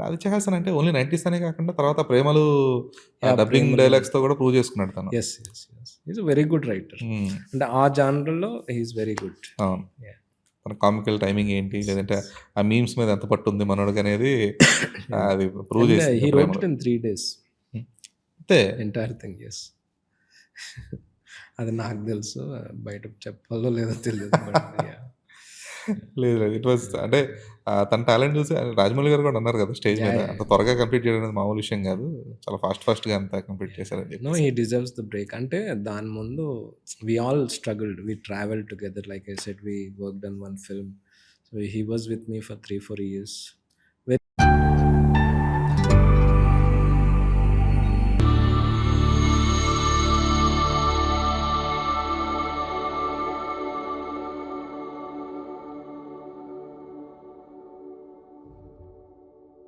'ఆదిత్య హాసన్' అంటే ఓన్లీ 90స్ అనే కాకుండా తర్వాత 'ప్రేమలు' యాహ్! డబ్బింగ్ 'ప్రేమలో' డైలాగ్స్‌తో కూడా ప్రూవ్ చేసుకున్నాడు తను. Yes. Yes. Yes. He is a very good writer. హ్మ్. అంటే ఆ జానర్‌లో హి ఈస్ వెరీ గుడ్. అవును. యాహ్! తన కామికల్ టైమింగ్ ఏంటి, యెస్. లేదంటే యెస్. ఆ మీమ్స్ మీద ఎంత పట్టుంది మనోడికనేది యాహ్! అది ప్రూవ్ అండ్ చేసింది హి రోట్ 'ప్రేమలో'. It in 3 days. హ్మ్. అంతే. Entire thing. యెస్. అది నాకు తెలుసు. బయట చెప్పాలో లేదో తెలీదు. But yeah! లేదు లేదు. ఇట్ వాస్ అంటే తన టాలెంట్ చూసి రాజమౌళి గారు కూడా అన్నారు కదా స్టేజ్ యాహ్! మీద. యాహ్! అంత త్వరగా కంప్లీట్ చేయడం అనేది మామూలు విషయం కాదు. చాలా ఫాస్ట్‌గా అంతా కంప్లీట్ చేశారని నో, చెప్పేసి. He deserves the break. అంటే దాని ముందు we all struggled. We travelled together like I said we worked on one film. So he was with me for 3, 4 years.